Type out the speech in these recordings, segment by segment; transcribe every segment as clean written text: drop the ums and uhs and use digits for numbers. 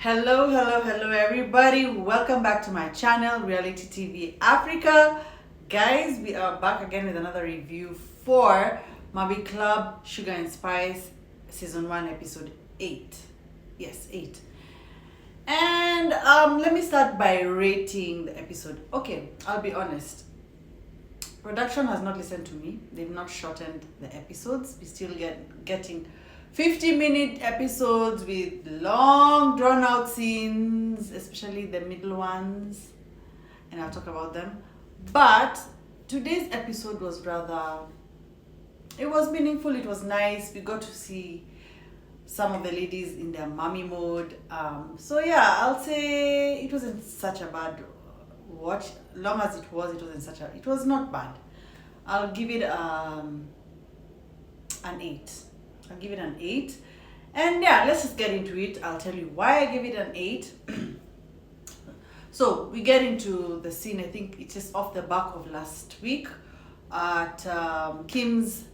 Hello, everybody. Welcome back to my channel, Reality TV Africa. Guys, we are back again with another review for Mabi Club Sugar and Spice Season 1, Episode 8. Yes, 8. And let me start by rating the episode. Okay, I'll be honest. Production has not listened to me. They've not shortened the episodes. We still getting 50-minute episodes with long drawn out scenes, especially the middle ones, and I'll talk about them. But today's episode was it was meaningful, it was nice. We got to see some of the ladies in their mommy mode. So yeah, I'll say it wasn't such a bad watch. Long as it was not bad. I'll give it an 8. I'll give it an 8. And yeah, let's just get into it. I'll tell you why I give it an 8. So we get into the scene. I think it's just off the back of last week at Kim's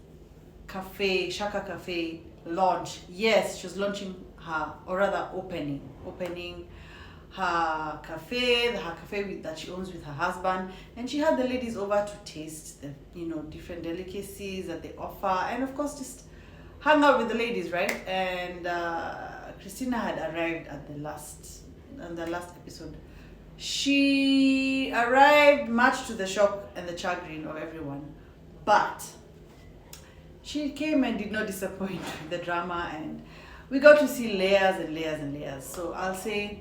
cafe, Shaka Cafe launch. Yes, she was launching her, or rather opening her cafe, that she owns with her husband, and she had the ladies over to taste the different delicacies that they offer, and of course just hung out with the ladies, right? And Christina had arrived at the last episode. She arrived much to the shock and the chagrin of everyone, but she came and did not disappoint with the drama, and we got to see layers and layers and layers. So I'll say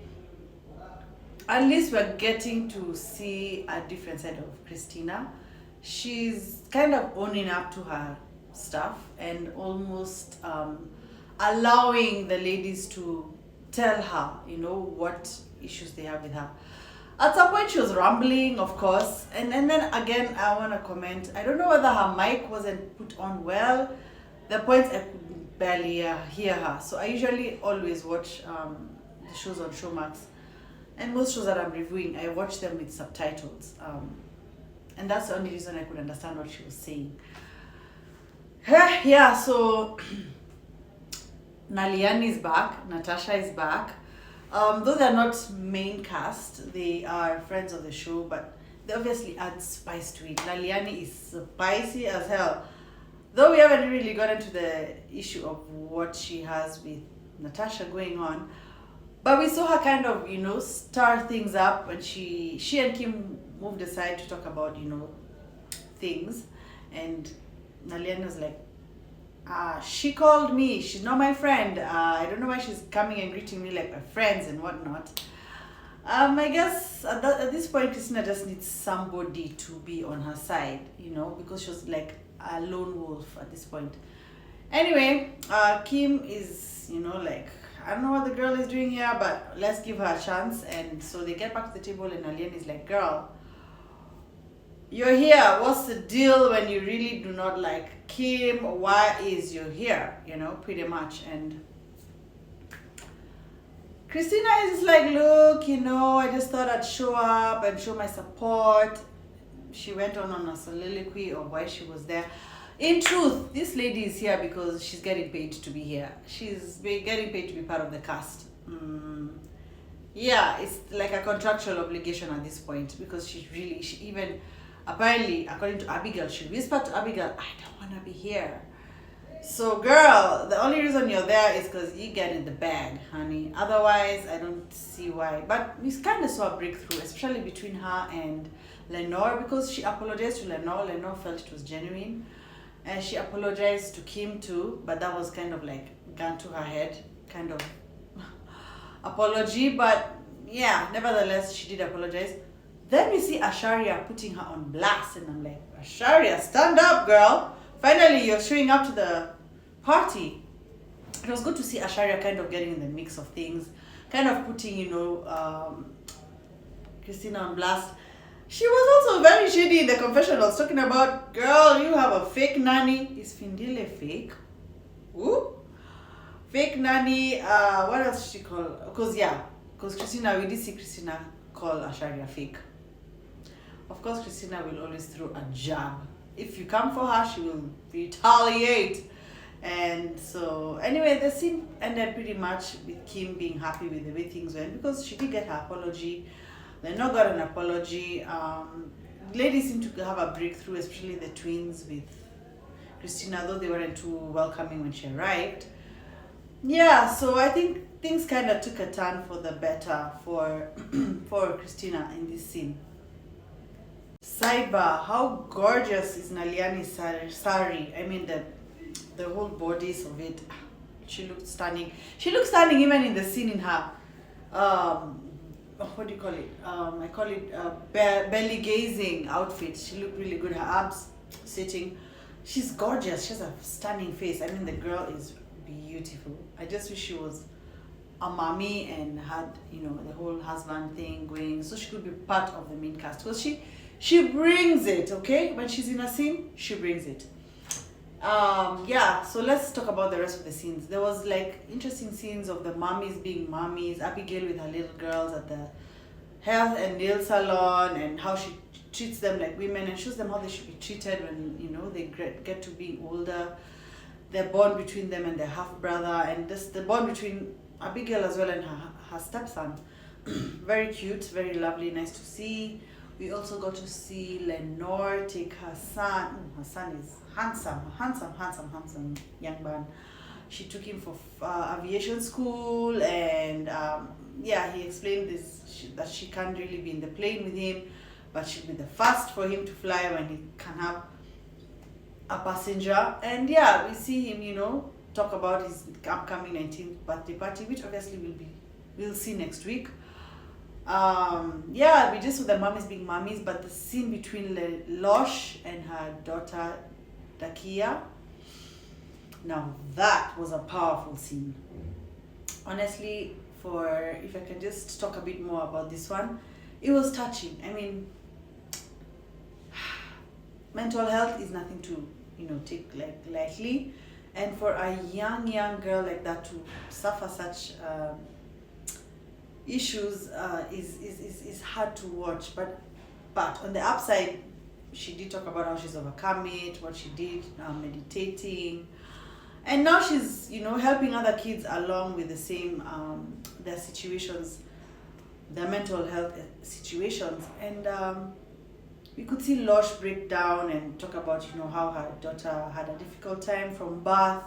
at least we're getting to see a different side of Christina. She's kind of owning up to her stuff and almost allowing the ladies to tell her, what issues they have with her. At some point she was rambling, of course, and then again I want to comment, I don't know whether her mic wasn't put on well. The points I could barely hear her. So I usually always watch the shows on Showmax, and most shows that I'm reviewing, I watch them with subtitles, and that's the only reason I could understand what she was saying. Yeah, so Naliani is back, Natasha is back. Though they're not main cast, they are friends of the show, but they obviously add spice to it. Naliani is spicy as hell. Though we haven't really got into the issue of what she has with Natasha going on, but we saw her kind of, stir things up, and she and Kim moved aside to talk about, things, and Naliani was like, she called me, she's not my friend, I don't know why she's coming and greeting me like my friends and whatnot. I guess at this point Christina just needs somebody to be on her side, because she was like a lone wolf at this point. Anyway, Kim is, like, I don't know what the girl is doing here, but let's give her a chance. And so they get back to the table, and Naliani is like, girl, you're here. What's the deal when you really do not like Kim? Why is you here? Pretty much. And Christina is like, look, I just thought I'd show up and show my support. She went on a soliloquy of why she was there. In truth, this lady is here because she's getting paid to be here. She's getting paid to be part of the cast. Yeah, it's like a contractual obligation at this point, because she even, apparently, according to Abigail, she whispered to Abigail, I don't want to be here. So girl, the only reason you're there is because you get in the bag, honey. Otherwise, I don't see why. But we kind of saw a breakthrough, especially between her and Lenore, because she apologized to Lenore. Lenore felt it was genuine. And she apologized to Kim too, but that was kind of like gun to her head, kind of apology. But yeah, nevertheless, she did apologize. Then we see Asharia putting her on blast, and I'm like, Asharia, stand up, girl. Finally, you're showing up to the party. It was good to see Asharia kind of getting in the mix of things, kind of putting, Christina on blast. She was also very shady in the confessionals, talking about, girl, you have a fake nanny. Is Findile fake? Ooh. Fake nanny. What else did she call? Because Christina, we did see Christina call Asharia fake. Of course, Christina will always throw a jab. If you come for her, she will retaliate. And so, anyway, the scene ended pretty much with Kim being happy with the way things went because she did get her apology. Lenore got an apology. Ladies seem to have a breakthrough, especially the twins with Christina, though they weren't too welcoming when she arrived. Yeah, so I think things kind of took a turn for the better for for Christina in this scene. Sidebar, how gorgeous is Naliani's sari? I mean, the whole bodice of it. She looked stunning. She looked stunning even in the scene in her, what do you call it? I call it belly gazing outfit. She looked really good. Her abs sitting. She's gorgeous. She has a stunning face. I mean, the girl is beautiful. I just wish she was a mommy and had, the whole husband thing going, so she could be part of the main cast. Because she brings it, okay? When she's in a scene, she brings it. Yeah, so let's talk about the rest of the scenes. There was like interesting scenes of the mommies being mommies, Abigail with her little girls at the hair and nail salon, and how she treats them like women and shows them how they should be treated when they get to being older. The bond between them and their half brother, and just the bond between Abigail as well and her stepson. Very cute, very lovely, nice to see. We also got to see Lenore take her son. Her son is handsome young man. She took him for aviation school, and he explained that she can't really be in the plane with him, but she'll be the first for him to fly when he can have a passenger. And we see him, talk about his upcoming 19th birthday party, which obviously we'll see next week. We just saw the mummies being mummies, but the scene between Losh and her daughter Dakia, now that was a powerful scene. Honestly, if I can just talk a bit more about this one, it was touching. I mean, mental health is nothing to take lightly, and for a young girl like that to suffer such issues is hard to watch, but on the upside, she did talk about how she's overcome it, what she did, meditating, and now she's helping other kids along with the same their situations, their mental health situations. And we could see Losh break down and talk about how her daughter had a difficult time from birth,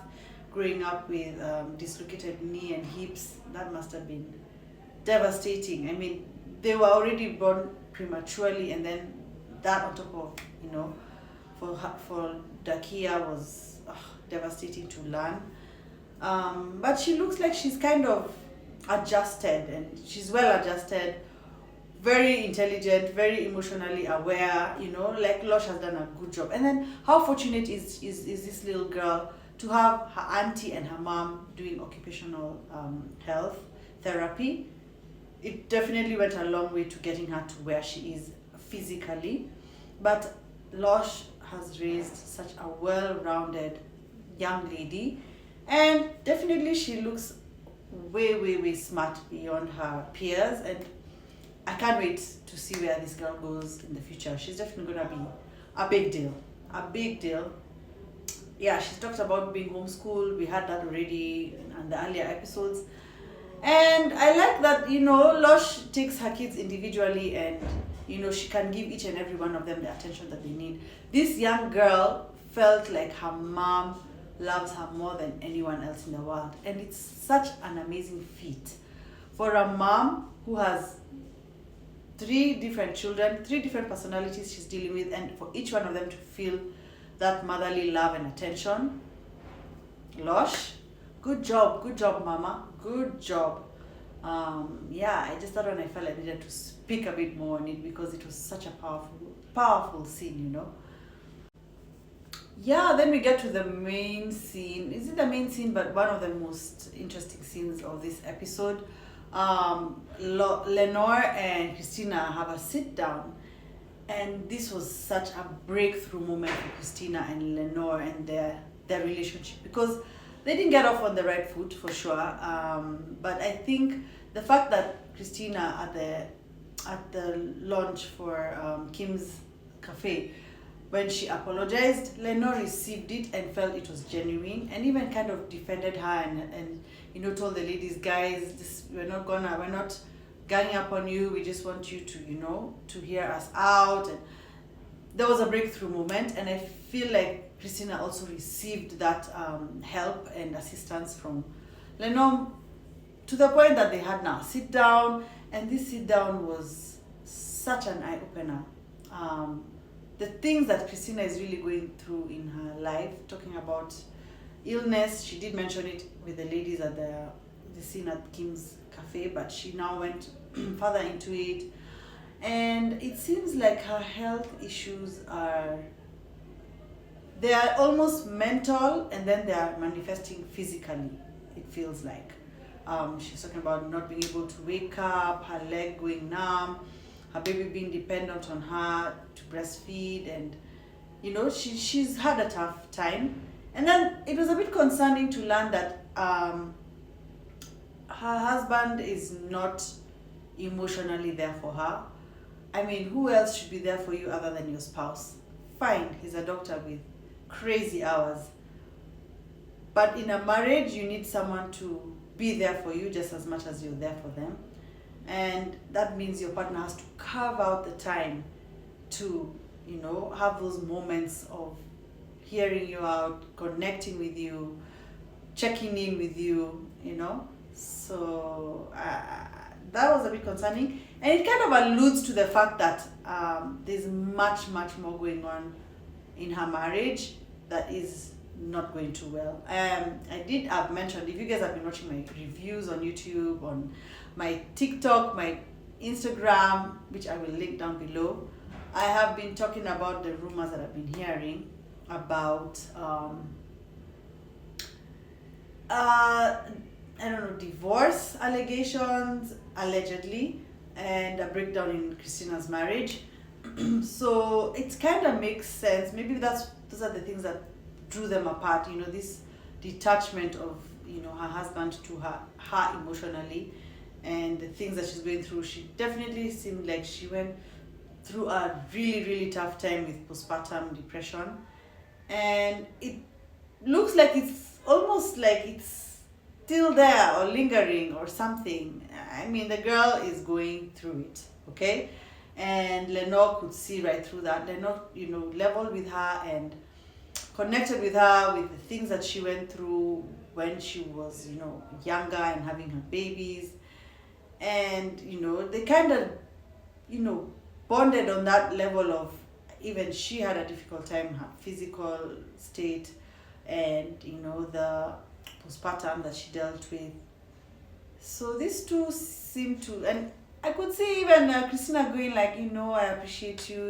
growing up with dislocated knee and hips. That must have been devastating. I mean, they were already born prematurely, and then that on top of for Dakia was devastating to learn. But she looks like she's kind of adjusted, and she's well adjusted, very intelligent, very emotionally aware. Like Losh has done a good job. And then how fortunate is this little girl to have her auntie and her mom doing occupational health therapy. It definitely went a long way to getting her to where she is physically. But Losh has raised such a well-rounded young lady, and definitely she looks way smart beyond her peers, and I can't wait to see where this girl goes in the future. She's definitely gonna be a big deal. Yeah, she talked about being homeschooled. We had that already in the earlier episodes. And I like that, Losh takes her kids individually, and, she can give each and every one of them the attention that they need. This young girl felt like her mom loves her more than anyone else in the world. And it's such an amazing feat for a mom who has 3 different children, 3 different personalities she's dealing with, and for each one of them to feel that motherly love and attention. Losh, good job, mama. Good job. I just thought when I felt I needed to speak a bit more on it because it was such a powerful scene, Then we get to the main scene. Is it the main scene, but one of the most interesting scenes of this episode? Lenore and Christina have a sit down, and this was such a breakthrough moment for Christina and Lenore and their relationship, because they didn't get off on the right foot for sure. But I think the fact that Christina at the launch for Kim's cafe When she apologized, Lenore received it and felt it was genuine, and even kind of defended her and told the ladies, guys, we're not ganging up on you. We just want you to to hear us out. And there was a breakthrough moment, and I feel like Christina also received that help and assistance from Lenore, to the point that they had now sit down, and this sit down was such an eye opener. The things that Christina is really going through in her life, talking about illness. She did mention it with the ladies at the scene at Kim's cafe, but she now went further into it. And it seems like her health issues they are almost mental, and then they are manifesting physically, it feels like. She's talking about not being able to wake up, her leg going numb, her baby being dependent on her to breastfeed, and she's had a tough time. And then it was a bit concerning to learn that her husband is not emotionally there for her. I mean, who else should be there for you other than your spouse? Fine, he's a doctor with crazy hours, but in a marriage you need someone to be there for you just as much as you're there for them. And that means your partner has to carve out the time to have those moments of hearing you out, connecting with you, checking in with you. So that was a bit concerning, and it kind of alludes to the fact that there's much more going on in her marriage that is not going too well. I've mentioned, if you guys have been watching my reviews on YouTube, on my TikTok, my Instagram, which I will link down below, I have been talking about the rumors that I've been hearing about divorce allegations, allegedly, and a breakdown in Christina's marriage. So it kind of makes sense. Maybe those are the things that drew them apart. This detachment of her husband to her emotionally, and the things that she's going through. She definitely seemed like she went through a really tough time with postpartum depression, and it looks like it's almost like it's still there or lingering or something. I mean, the girl is going through it, okay? And Lenore could see right through that. Lenore, leveled with her and connected with her with the things that she went through when she was, younger and having her babies. And, they kind of, bonded on that level of, even she had a difficult time, her physical state, and, the postpartum that she dealt with. So these two seem to, and I could see even Christina going like, I appreciate you.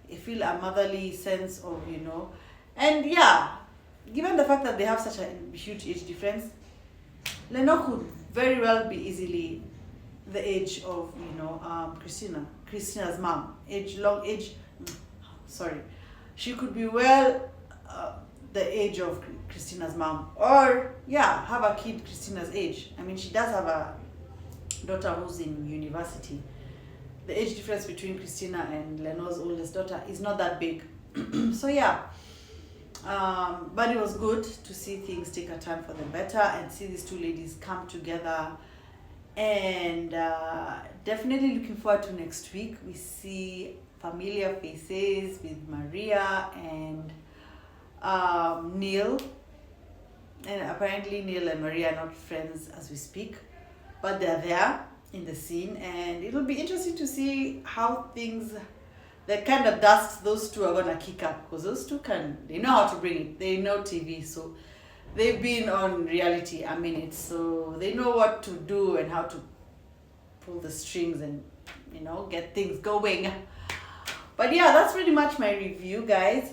You feel a motherly sense of, and yeah, given the fact that they have such a huge age difference, Lenore could very well be easily the age of, Christina's mom. She could be the age of Christina's mom, or have a kid Christina's age. I mean, she does have a daughter who's in university. The age difference between Christina and Lenore's oldest daughter is not that big. So but it was good to see things take a turn for the better and see these two ladies come together. And definitely looking forward to next week. We see familiar faces with Maria and Neil. And apparently Neil and Maria are not friends as we speak, but they're there in the scene, and it'll be interesting to see how the kind of dust those two are gonna kick up, because those two they know how to bring it. They know TV, so they've been on reality a minute, so they know what to do and how to pull the strings and get things going. But that's pretty much my review, guys.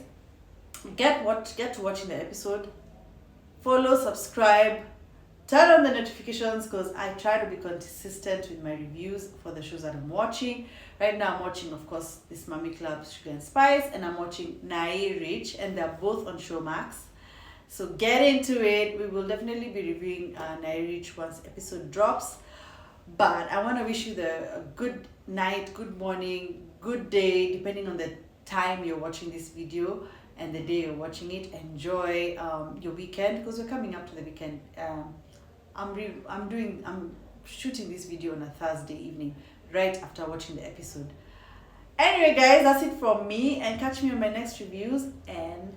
Get to watching the episode. Follow, subscribe, turn on the notifications, because I try to be consistent with my reviews for the shows that I'm watching. Right now I'm watching, of course, this Mommy Club Sugar and Spice, and I'm watching Nae Rich, and they're both on Showmax. So get into it. We will definitely be reviewing Nae Rich once episode drops. But I want to wish you a good night, good morning, good day, depending on the time you're watching this video and the day you're watching it. Enjoy your weekend, because we're coming up to the weekend. I'm shooting this video on a Thursday evening, right after watching the episode. Anyway, guys, that's it from me, and catch me on my next reviews, and